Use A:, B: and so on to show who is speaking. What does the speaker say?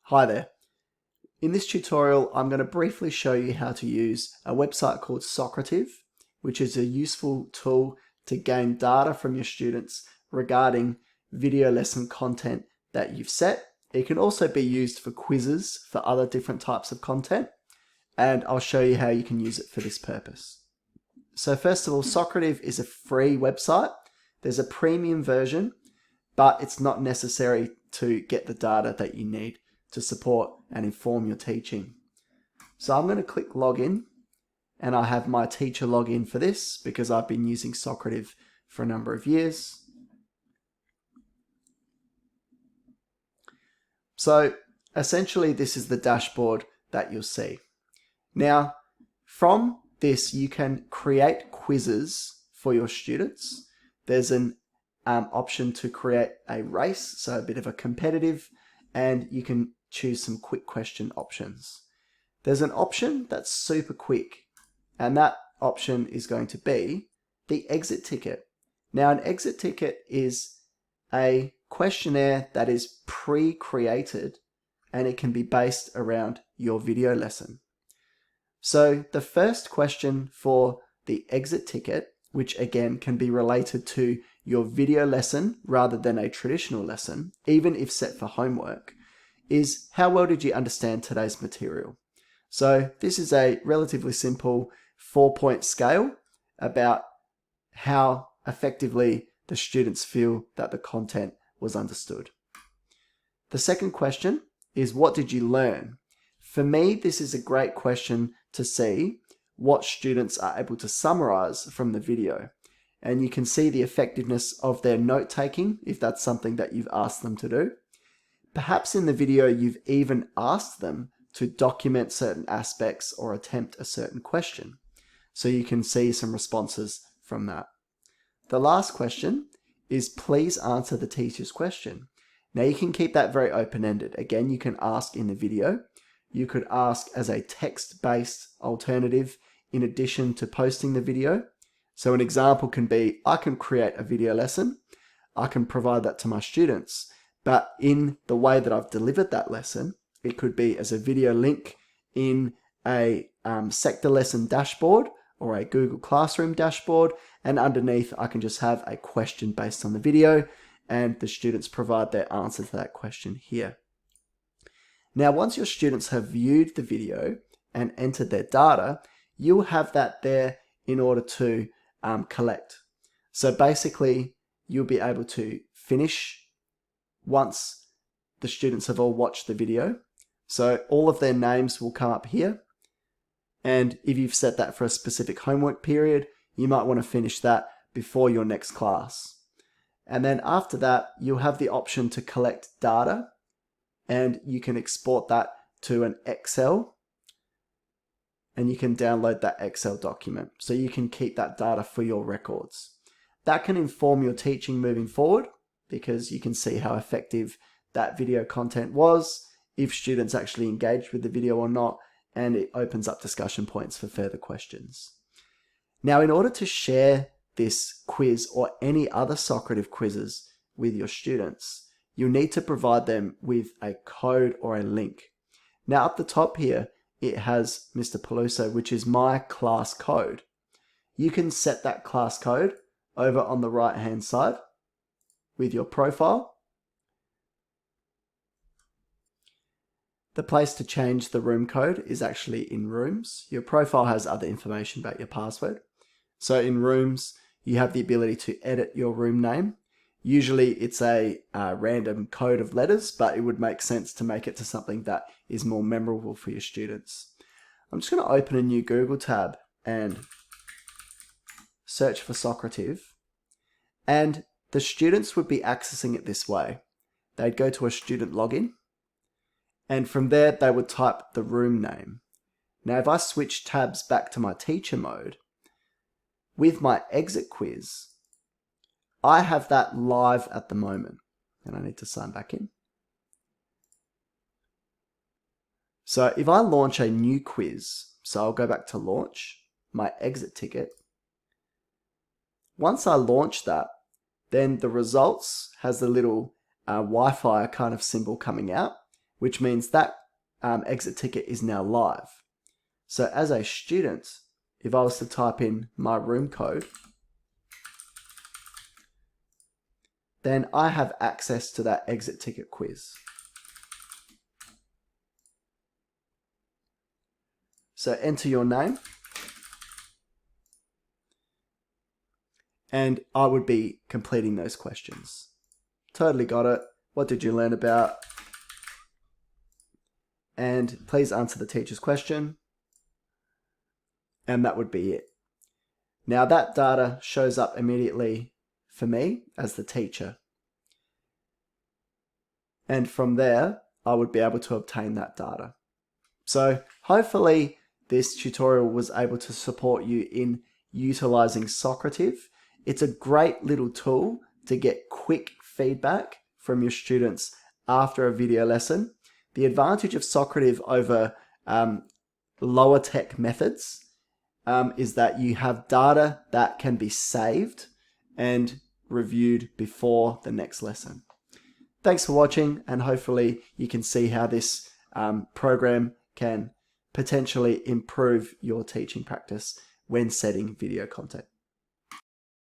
A: Hi there. In this tutorial, I'm going to briefly show you how to use a website called Socrative, which is a useful tool to gain data from your students regarding video lesson content that you've set. It can also be used for quizzes for other different types of content, and I'll show you how you can use it for this purpose. So first of all, Socrative is a free website. There's a premium version, but it's not necessary to get the data that you need to support and inform your teaching. So I'm going to click login, and I have my teacher login for this because I've been using Socrative for a number of years. So essentially this is the dashboard that you'll see. Now from this you can create quizzes for your students. There's an option to create a race, so a bit of a competitive, and you can choose some quick question options. There's an option that's super quick, and that option is going to be the exit ticket. Now an exit ticket is a questionnaire that is pre-created, and it can be based around your video lesson. So the first question for the exit ticket, which again can be related to your video lesson rather than a traditional lesson, even if set for homework, is how well did you understand today's material? So this is a relatively simple 4-point scale about how effectively the students feel that the content was understood. The second question is, what did you learn? For me, this is a great question to see what students are able to summarize from the video. And you can see the effectiveness of their note-taking if that's something that you've asked them to do. Perhaps in the video you've even asked them to document certain aspects or attempt a certain question. So you can see some responses from that. The last question is, please answer the teacher's question. Now you can keep that very open-ended. Again, you can ask in the video. You could ask as a text-based alternative in addition to posting the video. So an example can be, I can create a video lesson. I can provide that to my students. But in the way that I've delivered that lesson, it could be as a video link in a sector lesson dashboard or a Google Classroom dashboard. And underneath, I can just have a question based on the video, and the students provide their answer to that question here. Now, once your students have viewed the video and entered their data, you'll have that there in order to collect. So basically, you'll be able to finish once the students have all watched the video. So all of their names will come up here. And if you've set that for a specific homework period, you might want to finish that before your next class. And then after that, you'll have the option to collect data, and you can export that to an Excel, and you can download that Excel document. So you can keep that data for your records. That can inform your teaching moving forward, because you can see how effective that video content was, if students actually engaged with the video or not, and it opens up discussion points for further questions. Now, in order to share this quiz or any other Socrative quizzes with your students, you'll need to provide them with a code or a link. Now, up the top here, it has Mr. Peluso, which is my class code. You can set that class code over on the right-hand side with your profile. The place to change the room code is actually in Rooms. Your profile has other information about your password. So in Rooms, you have the ability to edit your room name. Usually it's a random code of letters, but it would make sense to make it to something that is more memorable for your students. I'm just going to open a new Google tab and search for Socrative. And the students would be accessing it this way. They'd go to a student login, and from there they would type the room name. Now if I switch tabs back to my teacher mode, with my exit quiz, I have that live at the moment, and I need to sign back in. So if I launch a new quiz, so I'll go back to launch, my exit ticket. Once I launch that, then the results has the little Wi-Fi kind of symbol coming out, which means that exit ticket is now live. So as a student, if I was to type in my room code, then I have access to that exit ticket quiz. So enter your name, and I would be completing those questions. Totally got it. What did you learn about? And please answer the teacher's question. And that would be it. Now that data shows up immediately for me as the teacher. And from there, I would be able to obtain that data. So hopefully this tutorial was able to support you in utilizing Socrative. It's a great little tool to get quick feedback from your students after a video lesson. The advantage of Socrative over lower tech methods is that you have data that can be saved and reviewed before the next lesson. Thanks for watching, and hopefully you can see how this program can potentially improve your teaching practice when setting video content.